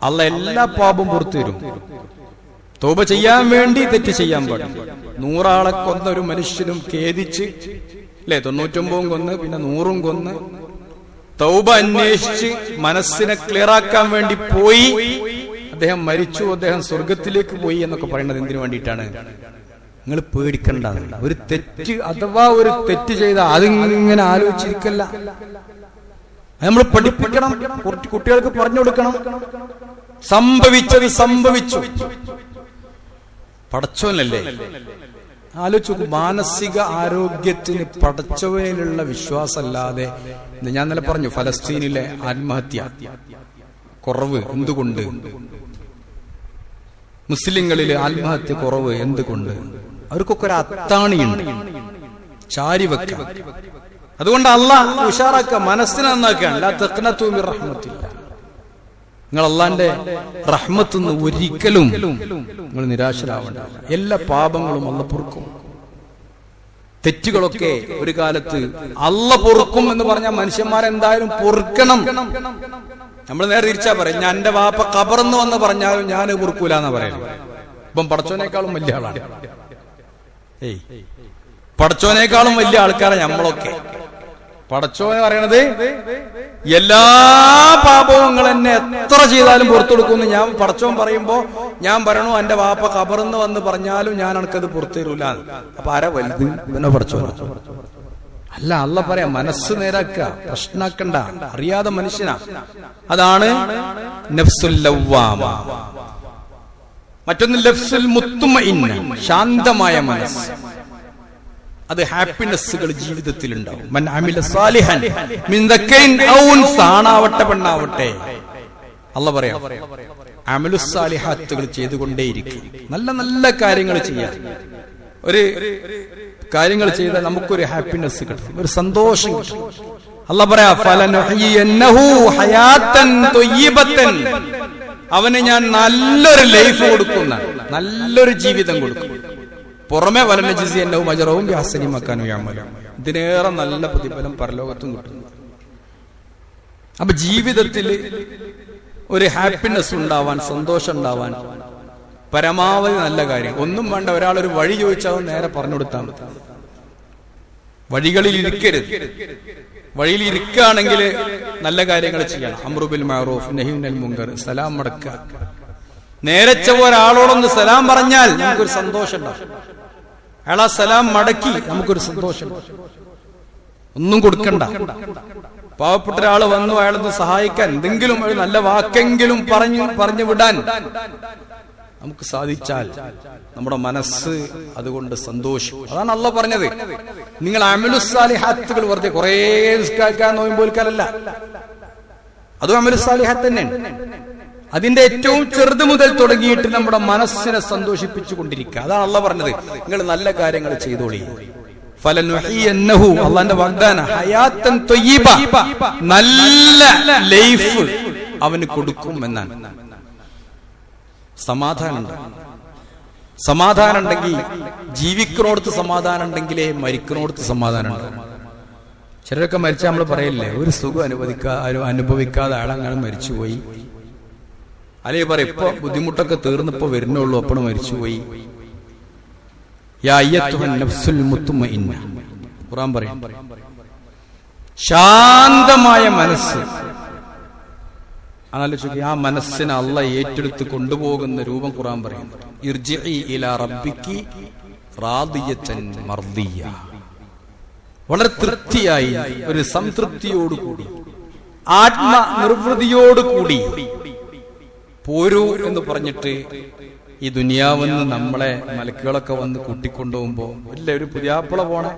അല്ലാഹ് എല്ലാ പാപവും പുറത്തു തരും. തൗബ ചെയ്യാൻ വേണ്ടി തെറ്റ് ചെയ്യാൻ പാടില്ല. 100 ആളെ കൊന്ന ഒരു മനുഷ്യനും ഖേദിച്ച്, അല്ലെ, 99 കൊന്ന് പിന്നെ 100 കൊന്ന് തൗബ അന്വേഷിച്ച് മനസ്സിനെ ക്ലിയർ ആക്കാൻ വേണ്ടി പോയി. അദ്ദേഹം മരിച്ചു, അദ്ദേഹം സ്വർഗത്തിലേക്ക് പോയി എന്നൊക്കെ പറയുന്നത് എന്തിനു വേണ്ടിയിട്ടാണ്? നിങ്ങൾ പേടിക്കണ്ട. ഒരു തെറ്റ് അഥവാ ഒരു തെറ്റ് ചെയ്ത അതിങ്ങനെ ആലോചിച്ചിരിക്കല്ല. നമ്മൾ പഠിപ്പിക്കണം, കുട്ടികൾക്ക് പറഞ്ഞു കൊടുക്കണം. സംഭവിച്ചത് സംഭവിച്ചു, പടച്ചോനല്ലേ. ആലോചിച്ചു. മാനസിക ആരോഗ്യത്തിന് പടച്ചവനിലുള്ള വിശ്വാസമല്ലാതെ, ഞാൻ ഇന്നലെ പറഞ്ഞു ഫലസ്തീനിലെ ആത്മഹത്യ കുറവ് എന്തുകൊണ്ട്? മുസ്ലിങ്ങളിലെ ആത്മഹത്യ കുറവ് എന്തുകൊണ്ട്? അവർക്കൊക്കെ ഒരു അത്താണിയുണ്ട്, ചാരിവെക്ക. അതുകൊണ്ട് അല്ലാഹ് ഉഷാറാക്ക, മനസ്സിനെ നന്നാക്കാൻ. ലാ തഖ്നതു മിർ റഹ്മത്തില്ലാഹ്, നിങ്ങൾ അല്ലാഹുവിന്റെ റഹ്മത്ത് നിന്ന് ഒരിക്കലും നിങ്ങൾ നിരാശരാവണ്ട. എല്ലാ പാപങ്ങളും അല്ലാഹ് പൊറുക്കും. തെറ്റുകളൊക്കെ ഒരു കാലത്ത് അല്ലാഹ് പൊറുക്കും എന്ന് പറഞ്ഞാൽ മനുഷ്യന്മാരെന്തായാലും പൊറുക്കണം. നമ്മൾ നേരെ തിരിച്ചാ പറയും, ഞാൻ എന്റെ വാപ്പ ഖബറെന്ന് വന്ന് പറഞ്ഞാലും ഞാൻ പൊറുക്കൂല എന്നാ പറയുന്നത്. ഇപ്പം പടച്ചോനേക്കാളും വലിയ ആളാണ്. പടച്ചോനേക്കാളും വലിയ ആൾക്കാരാണ് നമ്മളൊക്കെ. പടച്ചോനെ പറയണത് എല്ലാ പാപവും നിങ്ങൾ എന്നെ എത്ര ചെയ്താലും പുറത്തു കൊടുക്കുമെന്ന് ഞാൻ പടച്ചോൻ പറയുമ്പോ ഞാൻ പറയണു, എന്റെ വാപ്പ ഖബറെന്ന് വന്ന് പറഞ്ഞാലും ഞാൻ എനിക്കത് പുറത്തു തരൂല. അപ്പൊ ആരാ വലുത്? പിന്നെ പടച്ചോന അല്ല. അല്ലാഹ് പറയാ, മനസ്സ് നേരാക്കുക, പ്രശ്നാക്കണ്ട. അറിയാതെ മനുഷ്യനാ. അതാണ് നഫ്സുൽ ലവ്വാമ. മറ്റൊന്ന് നഫ്സുൽ മുത്മഇന്ന, ശാന്തമായ മനസ്സ്. അത് ഹാപ്പിനെസ്സുകൾ ജീവിതത്തിൽ ഉണ്ടാവും. മൻ അമില സാലിഹൻ മിൻ ദക്കരിൻ ഔ ഉൻസ, ആണാവട്ടെ പെണ്ണാവട്ടെ, അള്ളാഹ് പറയാം, അമലുസ്സാലിഹാത്തുകൾ ചെയ്തുകൊണ്ടേയിരിക്കും. നല്ല നല്ല കാര്യങ്ങൾ ചെയ്യാം. ഒരു കാര്യങ്ങൾ ചെയ്താൽ നമുക്കൊരു ഹാപ്പിനെസ് കിട്ടും, ഒരു സന്തോഷം കിട്ടും. അള്ളാഹ് പറയാ, ഫലനുഹ്യിയന്നഹു ഹയാത്തൻ ത്വയ്യിബത്തൻ, അവന് ഞാൻ നല്ലൊരു ലൈഫ് കൊടുക്കുന്ന, നല്ലൊരു ജീവിതം കൊടുക്കും. പുറമെ വലനജിസിയന്നഹും അജ്റഹും ബിഅഹ്സനി മാ കാനൂ യഅമലൂൻ, ഇതിനേറെ നല്ല പ്രതിഫലം പരലോകത്തും കിട്ടും. അപ്പൊ ജീവിതത്തിൽ ഒരു ഹാപ്പിനെസ് ഉണ്ടാവാൻ, സന്തോഷം ഉണ്ടാവാൻ പരമാവധി നല്ല കാര്യം. ഒന്നും വേണ്ട, ഒരാളൊരു വഴി ചോദിച്ചാൽ നേരെ പറഞ്ഞു കൊടുത്താൽ മതി. വഴികളിൽ ഇരിക്കരുത്. വഴിയിൽ ഇരിക്കുകയാണെങ്കിൽ നല്ല കാര്യങ്ങൾ ചെയ്യണം. അംറു ബിൽ മഅറൂഫ് നഹ്യു അനിൽ മുൻകർ, സലാം മടക്കുക. നേരച്ച ഒരാളോടൊന്ന് സലാം പറഞ്ഞാൽ നമുക്കൊരു സന്തോഷം ഉണ്ടാവും. അയാൾ ആ സലാം മടക്കി നമുക്കൊരു സന്തോഷം. ഒന്നും കൊടുക്കണ്ട. പാവപ്പെട്ട ഒരാള് വന്നു, അയാളൊന്ന് സഹായിക്കാൻ, എന്തെങ്കിലും ഒരു നല്ല വാക്കെങ്കിലും പറഞ്ഞു വിടാൻ നമുക്ക് സാധിച്ചാൽ നമ്മുടെ മനസ്സ് അതുകൊണ്ട് സന്തോഷം. അതാണ് അള്ളാഹ് പറഞ്ഞത്, നിങ്ങൾ അമലുസ്സാലിഹാത്തുകൾ വെറുതെ കുറേ നിസ്കരിക്കാൻ നോയമ്പോൽക്കാനല്ല, അതും അമലുസ്സാലിഹാത്ത് തന്നെയാണ്. അതിന്റെ ഏറ്റവും ചെറുത് മുതൽ തുടങ്ങിയിട്ട് നമ്മുടെ മനസ്സിനെ സന്തോഷിപ്പിച്ചു കൊണ്ടിരിക്കുക. അതാണ് അള്ളാഹ് പറഞ്ഞത്, നിങ്ങൾ നല്ല കാര്യങ്ങൾ ചെയ്തോളി. ഫലനുഹ്യിയന്നഹു, അള്ളാന്റെ വാഗ്ദാന, ഹയാത്തൻ ത്വയ്യിബ, നല്ല ലൈഫ് അവന് കൊടുക്കും എന്നാണ്. സമാധാനം ഉണ്ടെങ്കിൽ, ജീവിക്കണോടത്ത് സമാധാനം ഉണ്ടെങ്കിലേ മരിക്കണോടത്ത് സമാധാനം ഉണ്ടാവും. ചിലരൊക്കെ മരിച്ചാൽ നമ്മൾ പറയില്ലേ, ഒരു സുഖം അനുഭവിക്കാതെ ആളങ്ങനെ മരിച്ചുപോയി. അല്ലെങ്കിൽ പറയും, ഇപ്പൊ ബുദ്ധിമുട്ടൊക്കെ തീർന്നിപ്പോ വരുന്നുള്ളൂ, അപ്പോഴും മരിച്ചുപോയി. യാ അയ്യത്തുഹൻ നഫ്സുൽ മുത്മഇന്ന, ഖുർആൻ പറയും, ശാന്തമായ മനസ്സ്. ആലോചിക്കുക, ആ മനസ്സിനെ അള്ളാഹ് ഏറ്റെടുത്ത് കൊണ്ടുപോകുന്ന രൂപം ഖുർആൻ പറയുന്നു. ഇർജിഇ ഇലാ റബ്ബിക്കി റാദിയതൻ മർദിയ, വളരെ തൃപ്തിയായി, ഒരു സംതൃപ്തിയോടുകൂടി, ആത്മനിർവൃതിയോടുകൂടി പോരൂ എന്ന് പറഞ്ഞിട്ട് ഈ ദുനിയാവെന്ന് നമ്മളെ മലക്കുകളൊക്കെ വന്ന് കൂട്ടിക്കൊണ്ടുപോകുമ്പോ ഇല്ല, ഒരു പുതിയാപ്പിള പോണേ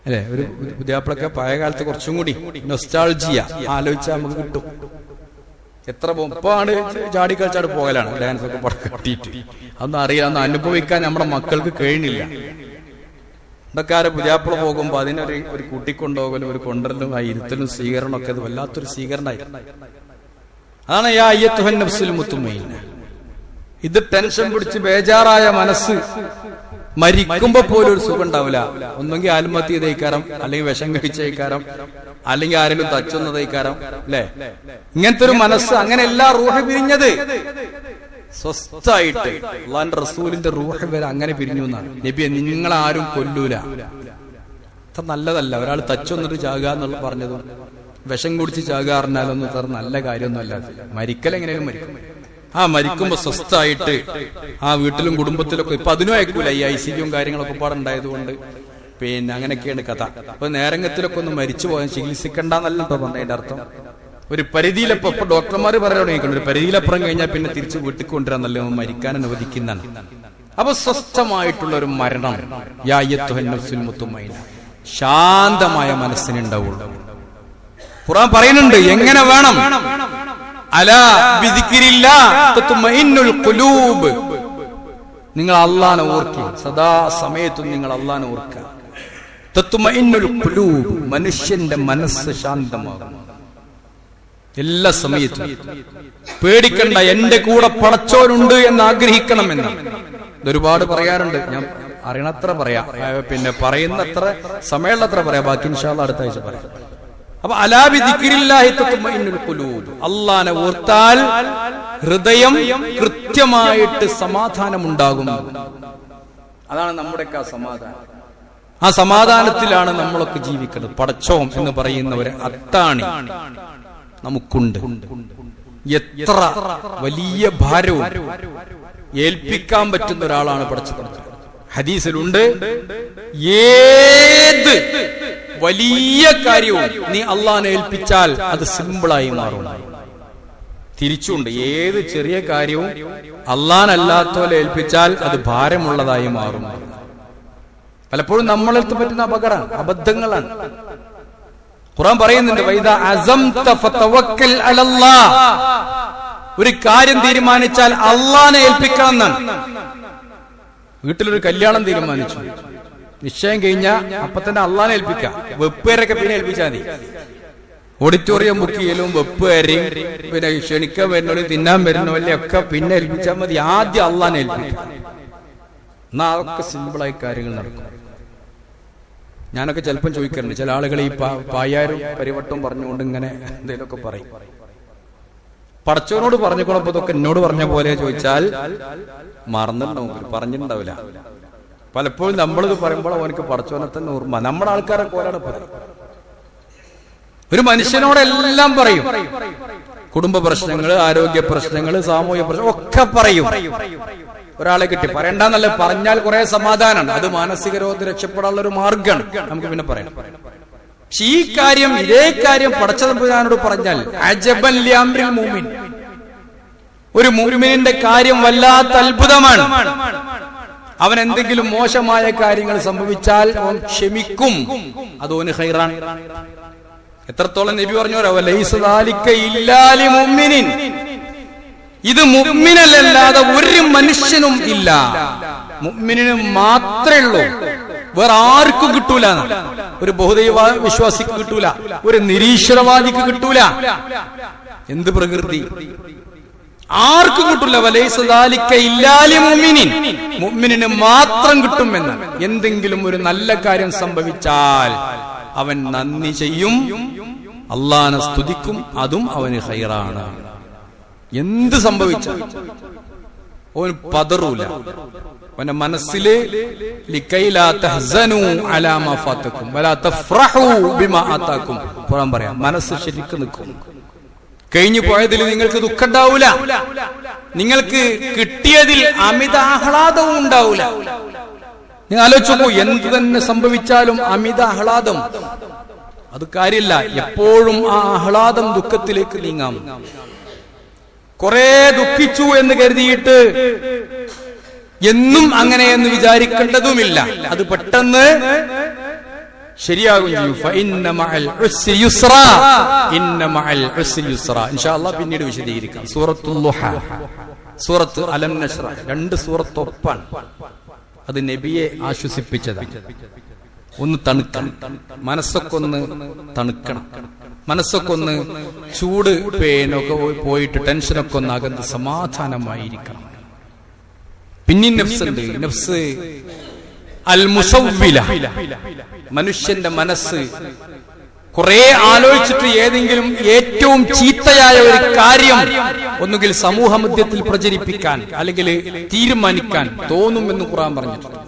അല്ലെ, ഒരു പുതിയാപ്പിളൊക്കെ പഴയ കാലത്ത് കുറച്ചും കൂടി നൊസ്റ്റാൾജിയ ആലോചിച്ചാൽ നമുക്ക് കിട്ടും. എത്ര ഇപ്പാണ് ചാടിക്കളിച്ചാട് പോകലാണ്, ഡാൻസ് ഒക്കെ പടക്കെട്ടിയിട്ട്. അതൊന്നും അറിയാം, അന്ന് അനുഭവിക്കാൻ നമ്മുടെ മക്കൾക്ക് കഴിയുന്നില്ല. ഇതൊക്കെ പുതിയാപ്പിള പോകുമ്പോ അതിനൊരു കൂട്ടിക്കൊണ്ടുപോകലും ഒരു കൊണ്ടുവരലും ആ ഇരുത്തലും സ്വീകരണം ഒക്കെ അത് വല്ലാത്തൊരു സ്വീകരണമായിരുന്നു. അതാണ് യാ അയ്യത്തുഹൻ നഫ്സുൽ മുത്മഇന്ന. ഇത് ടെൻഷൻ പിടിച്ച് ബേജാറായ മനസ്സ് മരിക്കുമ്പോ പോലും ഒരു സുഖം ഉണ്ടാവില്ല. ഒന്നെങ്കിൽ ആത്മഹത്യ ചെയ്തേക്കാരം, അല്ലെങ്കിൽ വിഷം കഴിച്ചേക്കാരം, അല്ലെങ്കിൽ ആരെങ്കിലും തച്ചുന്നതേക്കാരം, അല്ലെ? ഇങ്ങനത്തെ ഒരു മനസ്സ്, അങ്ങനെ എല്ലാ റൂഹ് പിരിഞ്ഞത് സ്വസ്ഥായിട്ട് അള്ളാന്റെ റസൂലിന്റെ റൂഹ് വരെ അങ്ങനെ പിരിഞ്ഞു എന്നാണ്. നബിയെ, നിങ്ങളാരും കൊല്ലൂല. അത്ര നല്ലതല്ല ഒരാൾ തച്ചൊന്നിട്ട് ചാകുക എന്നുള്ള പറഞ്ഞതും, വിഷം കുടിച്ച് ചാകുക പറഞ്ഞാലൊന്നും അത്ര നല്ല കാര്യമൊന്നും അല്ലാതെ. മരിക്കൽ എങ്ങനെയും മരിക്കും. ആ മരിക്കുമ്പോ സ്വസ്ഥായിട്ട് ആ വീട്ടിലും കുടുംബത്തിലൊക്കെ, ഇപ്പൊ അതിനും അയക്കൂല, ഈ ICUവും കാര്യങ്ങളൊക്കെ പാടുണ്ടായതുകൊണ്ട്. പിന്നെ അങ്ങനെയൊക്കെയാണ് കഥ. അപ്പൊ നേരങ്ങത്തിലൊക്കെ ഒന്ന് മരിച്ചു പോയാൽ ചികിത്സിക്കണ്ടെന്നല്ല പറഞ്ഞതിന്റെ അർത്ഥം. ഒരു പരിധിയിലപ്പോ ഇപ്പൊ ഡോക്ടർമാർ പറയാൻ തുടങ്ങിയിട്ടുണ്ട്, ഒരു പരിധിയിലപ്പുറം കഴിഞ്ഞാൽ പിന്നെ തിരിച്ച് വീട്ടിൽ കൊണ്ടുവരാന്നല്ലോ, മരിക്കാൻ അനുവദിക്കുന്നതാണ്. അപ്പൊ സ്വസ്ഥമായിട്ടുള്ള ഒരു മരണം, യാ അയ്യത്തുഹൻ നഫ്സുൽ മുത്മഇന്ന, ശാന്തമായ മനസ്സിനുണ്ടാവുള്ളൂ. ഖുർആൻ പറയുന്നുണ്ട് എങ്ങനെ വേണം. അലാ ബിദിക്രില്ലാഹ് തത്മഇന്നുൽ ഖുലൂബ്, നിങ്ങൾ അല്ലാഹനെ ഓർക്കുക, സദാ സമയത്തും നിങ്ങൾ അല്ലാഹനെ ഓർക്കുക. തത്മഇന്നുൽ ഖുലൂബ്, മനുഷ്യന്റെ മനസ്സ് ശാന്തമാകും എല്ലാ സമയത്തും. പേടിക്കണ്ട, എന്റെ കൂടെ പടച്ചോനുണ്ട് എന്ന് ആഗ്രഹിക്കണമെന്ന് ഇതൊരുപാട് പറയാറുണ്ട്. ഞാൻ അറിയണത്ര പറയാം, പിന്നെ പറയുന്നത്ര സമയമുള്ളത്ര പറയാം, ബാക്കി ഇൻഷാ അല്ലാഹ് അടുത്ത ആഴ്ച പറയാം. അപ്പൊ അലാ ബിദിക്രില്ലാഹി തത്മഇന്നുൽ ഖുലൂബ്, അല്ലാഹനെ ഓർത്താൽ ഹൃദയം കൃത്യമായിട്ട് സമാധാനമുണ്ടാകും. അതാണ് നമ്മുടെയൊക്കെ സമാധാനം. ആ സമാധാനത്തിലാണ് നമ്മളൊക്കെ ജീവിക്കുന്നത്. പടച്ചോൻ എന്ന് പറയുന്ന ഒരു അത്താണി നമുക്കുണ്ട്. എത്ര വലിയ ഭാരവും ഏൽപ്പിക്കാൻ പറ്റുന്ന ഒരാളാണ് പടച്ചോൻ. ഹദീസിലുണ്ട്, ഏത് വലിയ കാര്യവും നീ അള്ളാഹനെ ഏൽപ്പിച്ചാൽ അത് സിമ്പിളായി മാറും. തിരിച്ചുണ്ട്, ഏത് ചെറിയ കാര്യവും അള്ളാഹനല്ലാത്തവരെ ഏൽപ്പിച്ചാൽ അത് ഭാരമുള്ളതായി മാറും. പലപ്പോഴും നമ്മളെടുത്ത് പറ്റുന്ന അപകടമാണ്, അബദ്ധങ്ങളാണ്. ഖുർആൻ പറയുന്നുണ്ട് വൈദാ അസംത ഫതവക്കൽ അലല്ലാഹ്, ഒരു കാര്യം തീരുമാനിച്ചാൽ അള്ളാനെ ഏൽപ്പിക്കണം എന്നാണ്. വീട്ടിലൊരു കല്യാണം തീരുമാനിച്ചു, നിശ്ചയം കഴിഞ്ഞാൽ അപ്പൊ തന്നെ അള്ളാനെ ഏൽപ്പിക്കാം. വെപ്പേരൊക്കെ പിന്നെ ഏൽപ്പിച്ചാൽ മതി. ഓഡിറ്റോറിയം ബുക്ക് ചെയ്യലും വെപ്പുകാരെയും പിന്നെ ക്ഷണിക്കാൻ വരുന്നവരും തിന്നാൻ വരുന്നവരെ ഒക്കെ പിന്നെ ഏൽപ്പിച്ചാൽ മതി. ആദ്യം അള്ളാനെ ഏൽപ്പിക്കാം. എന്നാ അതൊക്കെ സിമ്പിളായി കാര്യങ്ങൾ നടക്കും. ഞാനൊക്കെ ചിലപ്പം ചോദിക്കാറുണ്ട്, ചില ആളുകൾ ഈ പായാരും പരിവട്ടവും പറഞ്ഞുകൊണ്ട് ഇങ്ങനെ എന്തെങ്കിലുമൊക്കെ പറയും. പടച്ചവനോട് പറഞ്ഞുകൊള്ളപ്പോ ഇതൊക്കെ എന്നോട് പറഞ്ഞ പോലെ ചോദിച്ചാൽ മറന്നിട്ടുണ്ടാവും, പറഞ്ഞിട്ടുണ്ടാവില്ല. പലപ്പോഴും നമ്മളിത് പറയുമ്പോൾ അവനക്ക് പടച്ചവനെ തന്നെ ഓർമ്മ. നമ്മുടെ ആൾക്കാരെ പോലാണ് പറയും. ഒരു മനുഷ്യനോടെല്ലാം പറയും. കുടുംബ പ്രശ്നങ്ങള്, ആരോഗ്യ പ്രശ്നങ്ങള്, സാമൂഹിക പ്രശ്നം ഒക്കെ പറയും. ഒരാളെ കിട്ടി പറയണ്ടെന്നല്ല, പറഞ്ഞാൽ കുറെ സമാധാനമാണ്. അത് മാനസിക രോഗത്തിൽ രക്ഷപ്പെടാനുള്ള ഒരു മാർഗമാണ്. നമുക്ക് പിന്നെ പറയാം. പക്ഷെ ഈ കാര്യം, ഇതേ കാര്യം പടച്ച തമ്പുരാനോട് പറഞ്ഞാൽ അജബൻ ലിഅംരിൽ മുഅ്മിൻ, ഒരു മുഅ്മിനിന്റെ കാര്യം വല്ലാത്ത അത്ഭുതമാണ്. അവൻ എന്തെങ്കിലും മോശമായ കാര്യങ്ങൾ സംഭവിച്ചാൽ അവൻ ക്ഷമിക്കും. അത് ഓന് ഖൈറാൻ. എത്രത്തോളം നബി പറഞ്ഞു, ലൈസ ദാലിക ഇല്ലാ ലിമുഅ്മിനിൻ, ഇത് മുഅ്മിനല്ലാതെ ഒരു മനുഷ്യനും ഇല്ല, മുഅ്മിനിന് മാത്രമേ ഉള്ളൂ, വേറെ ആർക്കും കിട്ടൂല. ഒരു ബഹുദൈവ വിശ്വാസിക്ക് കിട്ടൂല, ഒരു നിരീശ്വരവാദിക്ക് കിട്ടൂല. എന്ത് പ്രകൃതി, ആർക്കും കിട്ടൂല. വലൈസ ദാലിക ഇല്ലാ ലിമുഅ്മിനിൻ, മുഅ്മിനിന് മാത്രം കിട്ടുമെന്ന്. എന്തെങ്കിലും ഒരു നല്ല കാര്യം സംഭവിച്ചാൽ അവൻ നന്ദി ചെയ്യും, അള്ളാനെ സ്തുതിക്കും, അതും അവന് ഖൈറാണ്. എന്ത് സംഭവിച്ചാൽ അവൻ പതറൂല. അവന്റെ മനസ്സില് ലികൈലാ തഹ്സനൂ അലാ മാ ഫാതകും വലാ തഫ്റഹൂ ബിമാ ആതാകും, ഖുർആൻ പറയാം. മനസ്സ് ശരിക്കും നിൽക്കും. കഴിഞ്ഞു പോയതിൽ നിങ്ങൾക്ക് ദുഃഖം ഉണ്ടാവൂല, നിങ്ങൾക്ക് കിട്ടിയതിൽ അമിത ആഹ്ലാദവും ഉണ്ടാവൂല. നിങ്ങൾ ആലോചിച്ചു, എന്ത് തന്നെ സംഭവിച്ചാലും അമിത ആഹ്ലാദം അത് കാര്യമില്ല. എപ്പോഴും ആ ആഹ്ലാദം ദുഃഖത്തിലേക്ക് നീങ്ങാം. കുറെ ദുഃഖിച്ചു എന്ന് കരുതിയിട്ട് എന്നും അങ്ങനെയെന്ന് വിചാരിക്കേണ്ടതുമില്ല. അത് പെട്ടെന്ന് ശരിയാകും ചെയ്യും. ഫഇന്ന മഅൽ ഉസ്രി യുസ്റാ, ഇന്ന മഅൽ ഉസ്രി യുസ്റാ. ഇൻഷാ അല്ലാഹ് പിന്നീട് വിശദീകരിക്കാം. സൂറത്തുൽ ളുഹ, സൂറത്ത് അലം നശ്റ, രണ്ട് സൂറത്ത് ഒപ്പാണ്. അത് നബിയെ ആശ്വസിപ്പിച്ചതാണ്. ഒന്ന് തണുക്കണം, മനസ്സൊക്കെ ഒന്ന് തണുക്കണം, മനസ്സൊക്കെ ഒന്ന് ചൂട് പേനൊക്കെ പോയിട്ട് ടെൻഷനൊക്കെ ഒന്ന് അകന്ന് സമാധാനമായിരിക്കണം. പിന്നെ നഫ്സുണ്ട്, നഫ്സ് അൽ മുസവ്വില, മനുഷ്യന്റെ മനസ്സ് കുറെ ആലോചിച്ചിട്ട് ഏതെങ്കിലും ഏറ്റവും ചീത്തയായ ഒരു കാര്യം ഒന്നുകിൽ സമൂഹ മധ്യത്തിൽ പ്രചരിപ്പിക്കാൻ അല്ലെങ്കിൽ തീരുമാനിക്കാൻ തോന്നുമെന്ന് ഖുർആൻ പറഞ്ഞിട്ടുണ്ട്.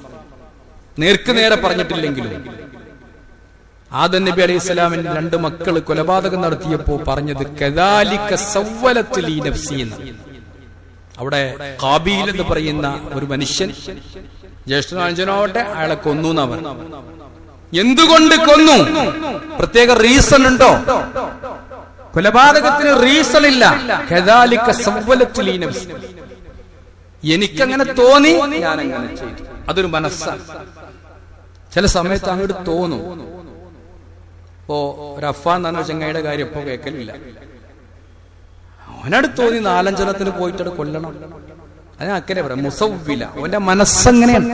നേർക്ക് നേരെ പറഞ്ഞിട്ടില്ലെങ്കിലും ആദം നബി അലൈഹി സ്വലാമിന്റെ രണ്ട് മക്കൾ കൊലപാതകം നടത്തിയപ്പോ പറഞ്ഞത് കദാലിക സവ്വലത് ലീ നഫ്സി എന്ന്. അവിടെ ഖാബീൽ എന്ന് പറയുന്ന ഒരു മനുഷ്യൻ, ജ്യേഷ്ഠനോ അനുജനോട്ടെ, അയാളെ കൊന്നു എന്നാ പറഞ്ഞു. എന്തുകൊണ്ട് കൊന്നു? പ്രത്യേക റീസൺ ഉണ്ടോ? കൊലപാതകത്തിന് റീസൺ ഇല്ല. കദാലിക സവ്വലത് ലീ നഫ്സി, എനിക്കങ്ങനെ തോന്നി, ഞാൻ അങ്ങനെ ചെയ്തു. അതൊരു മനസ്സാണ്. ചില സമയത്ത് അങ്ങോട്ട് തോന്നും. ഇപ്പോ റഫാൻ എന്ന് പറഞ്ഞ ചങ്ങായിയുടെ കാര്യം ഇപ്പൊ കേൾക്കലില്ല. അവനോട് തോന്നി 4-5 പോയിട്ട് കൊല്ലണം. അതിന് അക്കരെ പറയാം മുസവ്വില. അവന്റെ മനസ്സെങ്ങനെയാണ്.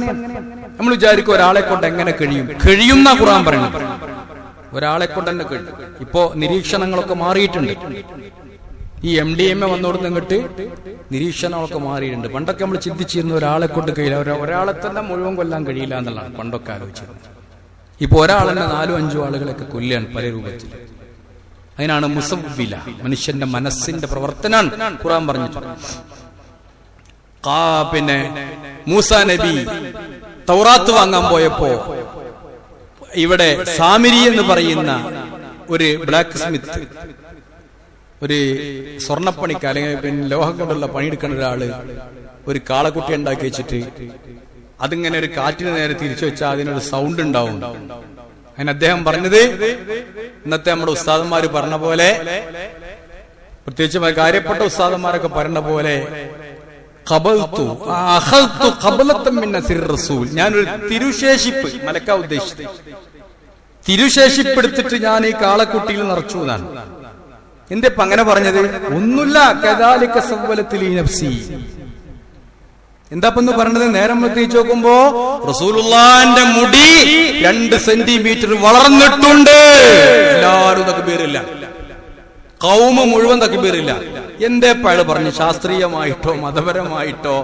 നമ്മൾ വിചാരിക്കും ഒരാളെ കൊണ്ട് എങ്ങനെ കഴിയുന്ന ഖുർആൻ പറയുന്നത്. ഒരാളെ കൊണ്ട് തന്നെ കഴിയും. ഇപ്പോ നിരീക്ഷണങ്ങളൊക്കെ മാറിയിട്ടുണ്ട്. ഈ MDMA വന്നോടുന്ന് ഇങ്ങോട്ട് നിരീക്ഷണങ്ങളൊക്കെ മാറിയിട്ടുണ്ട്. പണ്ടൊക്കെ നമ്മൾ ചിന്തിച്ചിരുന്ന ഒരാളെ കൊണ്ട് കഴിയില്ല, ഒരാളെ തന്നെ മുഴുവൻ കൊല്ലാൻ കഴിയില്ല എന്നുള്ളതാണ് പണ്ടൊക്കെ ആലോചിച്ചിരുന്നത്. ഇപ്പൊ ഒരാളെന്നെ 4-5 ആളുകളൊക്കെ കൊല്ലാണ് പല രൂപത്തിൽ. അതിനാണ് മുസവ്വില, മനുഷ്യന്റെ മനസ്സിന്റെ പ്രവർത്തനാണ് ഖുർആൻ പറഞ്ഞിട്ടുണ്ട്. പിന്നെ മൂസാ നബി തൗറാത്ത് വാങ്ങാൻ പോയപ്പോ ഇവിടെ സാമിരി എന്ന് പറയുന്ന ഒരു ബ്ലാക്ക് സ്മിത്ത്, ഒരു സ്വർണ്ണപ്പണിക്ക് അല്ലെങ്കിൽ പിന്നെ ലോഹം കൊണ്ടുള്ള പണിയെടുക്കുന്ന ഒരാള് ഒരു കാളക്കുട്ടി ഉണ്ടാക്കി വെച്ചിട്ട് അതിങ്ങനെ ഒരു കാറ്റിന് നേരെ തിരിച്ചു വെച്ചാൽ അതിനൊരു സൗണ്ട് ഉണ്ടാവും. അതിന് അദ്ദേഹം പറഞ്ഞത് ഇന്നത്തെ നമ്മുടെ ഉസ്താദന്മാര് പറഞ്ഞ പോലെ, പ്രത്യേകിച്ച് കാര്യപ്പെട്ട ഉസ്താദന്മാരൊക്കെ പറഞ്ഞ പോലെ, ഞാനൊരു തിരുശേഷിപ്പ് മലക്ക ഉദ്ദേശിച്ചത്, തിരുശേഷിപ്പെടുത്തിട്ട് ഞാൻ ഈ കാളക്കുട്ടിയിൽ നിറച്ചു എന്നാണ്. എന്റെ അങ്ങനെ പറഞ്ഞത് ഒന്നുമില്ല. കദാലിക സവ്വലത്തിൽ ഈ നഫ്സി. എന്താപ്പെന്ന് പറഞ്ഞത്? നേരം എത്തിച്ചു നോക്കുമ്പോ റസൂലുള്ളാന്റെ മുടി 2 സെന്റിമീറ്റർ വളർന്നിട്ടുണ്ട്. എല്ലാവരും തക്ബീറില്ല, ഖൗമ മുഴുവൻ തക്ബീറില്ല. എന്തേ പഴ പറഞ്ഞു? ശാസ്ത്രീയമായിട്ടോ മതപരമായിട്ടോ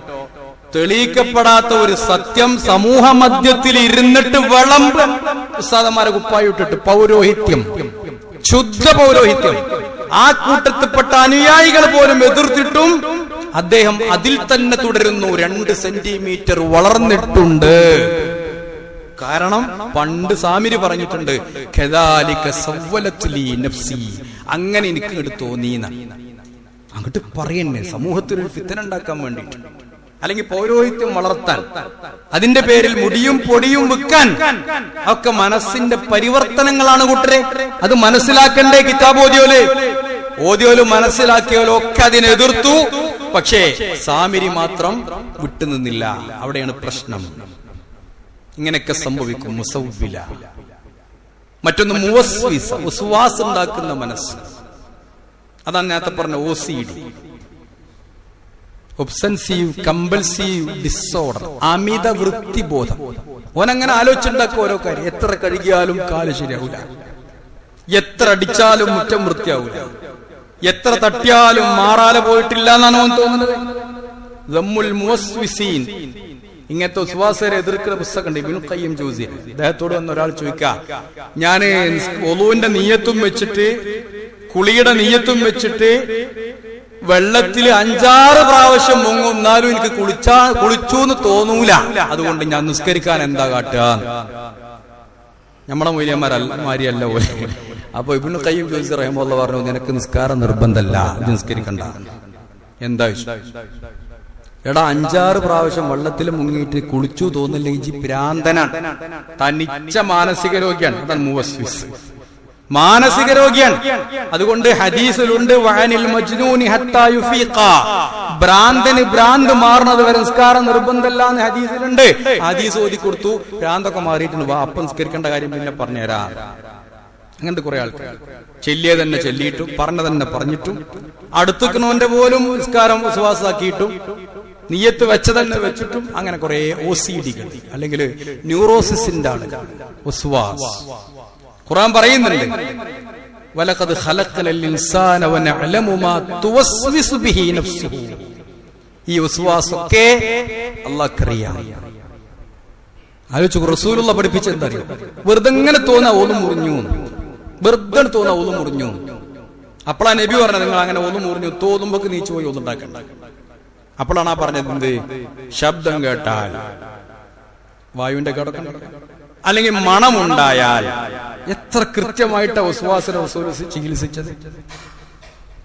തെളിയിക്കപ്പെടാത്ത ഒരു സത്യം സമൂഹ മധ്യത്തിൽ ഇരുന്നിട്ട് വിളമ്പ് ഉസ്താദന്മാരെ കുപ്പായിട്ടിട്ട് പൗരോഹിത്യം, ശുദ്ധ പൗരോഹിത്യം. ആ കൂട്ടത്തിൽപ്പെട്ട അനുയായികൾ പോലും എതിർത്തിട്ടും അദ്ദേഹം അതിൽ തന്നെ തുടരുന്നു. 2 സെന്റിമീറ്റർ വളർന്നിട്ടുണ്ട്. കാരണം പണ്ട് സാമിരി പറഞ്ഞിട്ടുണ്ട്, കദാലിക സവ്വലത് ലീ നഫ്സി, അങ്ങനെ എനിക്ക് ഇങ്ങോട്ട് തോന്നിയെന്ന. അങ്ങോട്ട് പറയുന്നേ സമൂഹത്തിൽ ഒരു ഫിത്ന ഉണ്ടാക്കാൻ വേണ്ടിയിട്ട്, അല്ലെങ്കിൽ പൗരോഹിത്യം വളർത്താൻ, അതിന്റെ പേരിൽ മുടിയും പൊടിയും വിൽക്കാൻ ഒക്കെ മനസ്സിന്റെ പരിവർത്തനങ്ങളാണ് കൂട്ടരെ. അത് മനസ്സിലാക്കണ്ടേ? കിതാബ് ഓതിയോലും മനസ്സിലാക്കിയോലും ഒക്കെ അതിനെ എതിർത്തു. പക്ഷേ സാമിരി മാത്രം വിട്ടുനിന്നില്ല. അവിടെയാണ് പ്രശ്നം. ഇങ്ങനെയൊക്കെ സംഭവിക്കും. മുസവ്വില. മറ്റൊന്ന് മുവസ്വിസ, വസ്വാസ് ഉണ്ടാക്കുന്ന മനസ്സ്. അതാണ് നേരത്തെ പറഞ്ഞ OCD, ഒബ്സൻസീവ് കമ്പൽസീവ് ഡിസോർഡർ, അമിത വൃത്തിബോധം. ഓനങ്ങനെ ആലോചിച്ചുണ്ടാക്കും ഓരോ കാര്യം. എത്ര കഴുകിയാലും കാല് ശരിയാവൂല, എത്ര അടിച്ചാലും മുറ്റം വൃത്തിയാവൂല, എത്ര തട്ടിയാലും മാറാല പോയിട്ടില്ല എന്നാണ് ഓൻ തോന്നുന്നത്. ദമ്മുൽ മുവസ്വിസീൻ. ഇങ്ങനത്തെ ഉസ്വാസരെ എതിർക്കുന്ന പുസ്തകമുണ്ട്, ഇബ്നു ഖയ്യിം ജൗസിയ. അദ്ദേഹത്തോട് വന്ന ഒരാൾ ചോദിക്കാം, ഞാന് ഒളുവിന്റെ നീയത്തും വെച്ചിട്ട് കുളിയുടെ നീയത്തും വെച്ചിട്ട് വെള്ളത്തിൽ 5-6 പ്രാവശ്യം മുങ്ങും, എന്നാലും എനിക്ക് കുളിച്ചു എന്ന് തോന്നൂല, അതുകൊണ്ട് ഞാൻ നിസ്കരിക്കാൻ എന്താ കാട്ടുക? നമ്മുടെ മൂല്യന്മാരല്ല പോലെ. അപ്പൊ ഇബ്നു ഖയ്യിം ജൗസി റഹിമഹുല്ലാഹ് പറഞ്ഞു, നിനക്ക് നിസ്കാരം നിർബന്ധമല്ല, ഇത് നിസ്കരിക്കണ്ട. എന്താ എടാ, 5-6 പ്രാവശ്യം വെള്ളത്തിൽ മുങ്ങിയിട്ട് കുളിച്ചു തോന്നില്ലെങ്കിൽ പ്രാന്തനാണ്, തനിച്ച മാനസിക രോഗിയാണ്. അതാണ് മുവസ്വിസ്, മാനസിക രോഗിയാണ്. അതുകൊണ്ട് ഹദീസിലുണ്ട്, വഅനിൽ മജ്നൂനി ഹത്താ യുഫീഖ, ഭ്രാന്തന് ഭ്രാന്ത് മാറുന്നത് വരെ നിസ്കാരം നിർബന്ധമല്ല എന്ന് ഹദീസിലുണ്ട്. ഹദീസ് ഓതി കൊടുത്തു, ഭ്രാന്തൊക്കെ മാറിയിട്ടുണ്ട്, വാ അപ്പം നിസ്കരിക്കേണ്ട കാര്യം പിന്നെ പറഞ്ഞുതരാ. അങ്ങനത്തെ കുറെ ആൾക്കാർ ചെല്ലിയ തന്നെ ചെല്ലിയിട്ടും പറഞ്ഞ തന്നെ പറഞ്ഞിട്ടും അടുത്തുക്കണോന്റെ പോലും നിസ്കാരം വിശ്വാസാക്കിയിട്ടും നിയ്യത്ത് വെച്ച തന്നെ വെച്ചിട്ടും അങ്ങനെ കുറെ OCDകൾ അല്ലെങ്കിൽ ന്യൂറോസിസിന്റെ ആളുകൾ. ഖുർആൻ പറയുന്നുണ്ട്, വലഖദ് ഖലഖനൽ ഇൻസാന വനഅലമു മാ തുവസ്വിസു ബിഹി നഫ്സുഹു. ഈ വസ്വാസൊക്കെ അല്ലാഹുക്കറിയാം. ആലോചിച്ചു, റസൂലുള്ള പഠിപ്പിച്ച എന്താ അറിയോ? വെറുതെ ഇങ്ങനെ തോന്നാ ഒന്നു മുറിഞ്ഞു, വെറുതെ തോന്നാ ഒന്നു മുറിഞ്ഞു. അപ്പോഴാ നബി പറഞ്ഞത്, നിങ്ങൾ അങ്ങനെ ഒന്നു മുറിഞ്ഞു തോന്നുമ്പോ നീച്ചു പോയി ഒന്നുണ്ടാക്കണ്ട. അപ്പോഴാണ് ആ പറഞ്ഞത്, എന്ത്? ശബ്ദം കേട്ടാൽ, വായുവിന്റെ കിടക്കണ്ട, അല്ലെങ്കിൽ മണമുണ്ടായാൽ. എത്ര കൃത്യമായിട്ട് വസ്വാസിനെ റസൂൽ ചികിത്സിച്ചത്.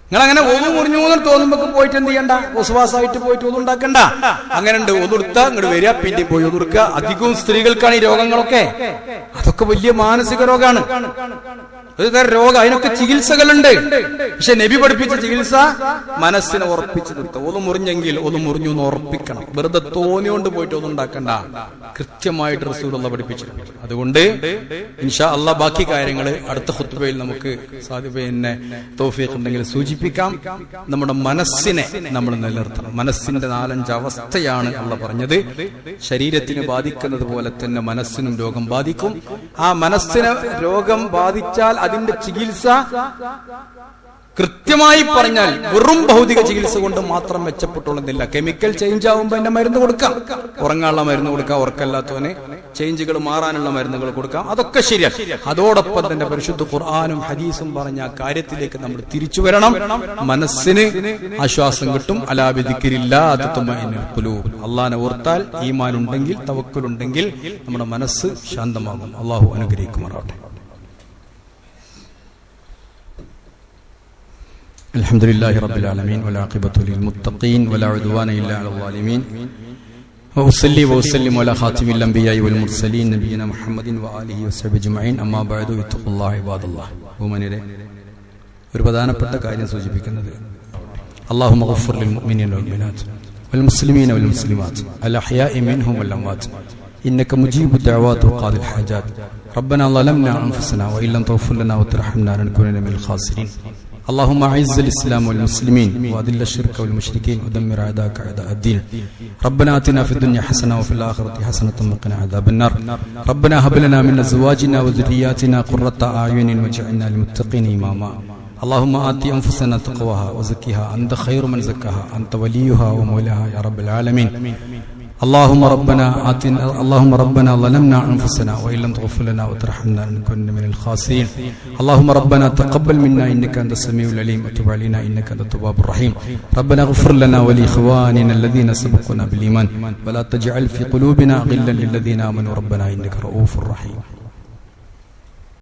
നിങ്ങൾ അങ്ങനെ ഒന്നു മുറിഞ്ഞു തോന്നുമ്പോ പോയിട്ട് എന്ത് ചെയ്യണ്ട? വസ്വാസായിട്ട് പോയിട്ട് ഒന്നുണ്ടാക്കണ്ട. അങ്ങനെ ഉണ്ട്, ഒന്നുടുത്ത ഇങ്ങോട്ട് വരിക, പിന്നെ പോയി ഒന്നുടുക്കുക. അധികവും സ്ത്രീകൾക്കാണ് ഈ രോഗങ്ങളൊക്കെ. അതൊക്കെ വലിയ മാനസിക രോഗമാണ്, ഒരു തരം രോഗം. അതിനൊക്കെ ചികിത്സകളുണ്ട്. പക്ഷെ നബി പഠിപ്പിച്ച ചികിത്സ മനസ്സിനെ ഉറപ്പിച്ചു നിർത്തുക. ഒന്ന് മുറിഞ്ഞെങ്കിൽ ഒന്ന് മുറിഞ്ഞു എന്ന് ഉറപ്പിക്കണം. വെറുതെ തോന്നിയോണ്ട് പോയിട്ട് ഒന്നും ഉണ്ടാക്കണ്ട. കൃത്യമായിട്ട് റസൂലുള്ള പഠിപ്പിച്ചിട്ടുണ്ട്. അതുകൊണ്ട് ഇൻഷാ അല്ലാഹ് ബാക്കി കാര്യങ്ങൾ അടുത്ത ഖുത്ബയിൽ നമുക്ക് പിന്നെ തൗഫീഖ് ഉണ്ടെങ്കിൽ സൂചിപ്പിക്കാം. നമ്മുടെ മനസ്സിനെ നമ്മൾ നിലനിർത്തണം. മനസ്സിന്റെ 4-5 അവസ്ഥയാണ് അല്ലാഹ് പറഞ്ഞത്. ശരീരത്തിന് ബാധിക്കുന്നത് പോലെ തന്നെ മനസ്സിനും രോഗം ബാധിക്കും. ആ മനസ്സിന് രോഗം ബാധിച്ചാൽ അതിന്റെ ചികിത്സ കൃത്യമായി പറഞ്ഞാൽ വെറും ഭൗതിക ചികിത്സ കൊണ്ട് മാത്രം മെച്ചപ്പെട്ടുള്ളതില്ല. കെമിക്കൽ ചേഞ്ച് ആവുമ്പോൾ അതിന്റെ മരുന്ന് കൊടുക്കാം, ഉറങ്ങാനുള്ള മരുന്ന് കൊടുക്കാം, ഉറക്കല്ലാത്തവന് ചേഞ്ചുകൾ മാറാനുള്ള മരുന്നുകൾ കൊടുക്കാം. അതൊക്കെ ശരിയാണ്. അതോടൊപ്പം തന്നെ പരിശുദ്ധ ഖുർആനും ഹദീസും പറഞ്ഞ ആ കാര്യത്തിലേക്ക് നമ്മൾ തിരിച്ചു വരണം. മനസ്സിന് ആശ്വാസം കിട്ടും. അലാ ബിദിക്രില്ലാഹി തത്മഇന്നുൽ ഖുലൂബ്. അല്ലാഹുവിനെ ഓർത്താൽ, ഈമാൻ ഉണ്ടെങ്കിൽ, തവക്കുൽ ഉണ്ടെങ്കിൽ നമ്മുടെ മനസ്സ് ശാന്തമാകും. അല്ലാഹു അനുഗ്രഹിക്കുമാറാവട്ടെ. അൽഹംദുലില്ലാഹി റബ്ബിൽ ആലമീൻ വൽആഖിബത്തു ലിൽ മുത്തഖീൻ വലാ ഉദ്വാന ഇല്ലാ അലൽ ളാലിമീൻ വഉസല്ലി വഉസല്ലിമു അലാ ഖാതിമിൽ അംബിയാഇ വൽ മുർസലീൻ നബിയിന മുഹമ്മദിൻ വആലിഹി വസഹ്ബിഹി അജ്മഈൻ. അമ്മാ ബഅദു ഇത്തഖുല്ലാഹ ഇബാദല്ലാഹ്. ബഹുമാനിയരെ, ഒരു പ്രധാനപ്പെട്ട കാര്യം സൂചിപ്പിക്കുന്നത്, അല്ലാഹുമ്മ ഗഫിർ ലിൽ മുഅ്മിനീന വൽ മുഅ്മിനാത്ത് വൽ മുസ്ലിമീന വൽ മുസ്ലിമാത്ത് അൽ അഹ്യാഇ മിൻഹും വൽ അംവാത്ത് ഇന്നക മുജീബു ദഅവാതി വഖാദിൽ ഹാജാത്ത് ربنا ظلمنا أنفسنا وإن لم تغفر لنا وترحمنا لنكونن من الخاسرين اللهم أعز الإسلام والمسلمين وأذل الشرك والمشركين ودمر أعداءك أعداء الدين ربنا آتنا في الدنيا حسنة وفي الآخرة حسنة وقنا عذاب النار ربنا هب لنا من أزواجنا وذرياتنا قرة أعين واجعلنا للمتقين إماما اللهم آت أنفسنا تقواها وزكها أنت خير من زكاها أنت وليها ومولاها يا رب العالمين اللهم ربنا ظلمنا أنفسنا وإن لم تغفر لنا وترحمنا لنكن من الخاسرين اللهم ربنا تقبل منا إنك أنت السميع العليم وتب علينا إنك أنت التواب الرحيم ربنا اغفر لنا ولإخواننا الذين سبقونا بالإيمان ولا تجعل في قلوبنا غلا للذين آمنوا ربنا إنك رؤوف رحيم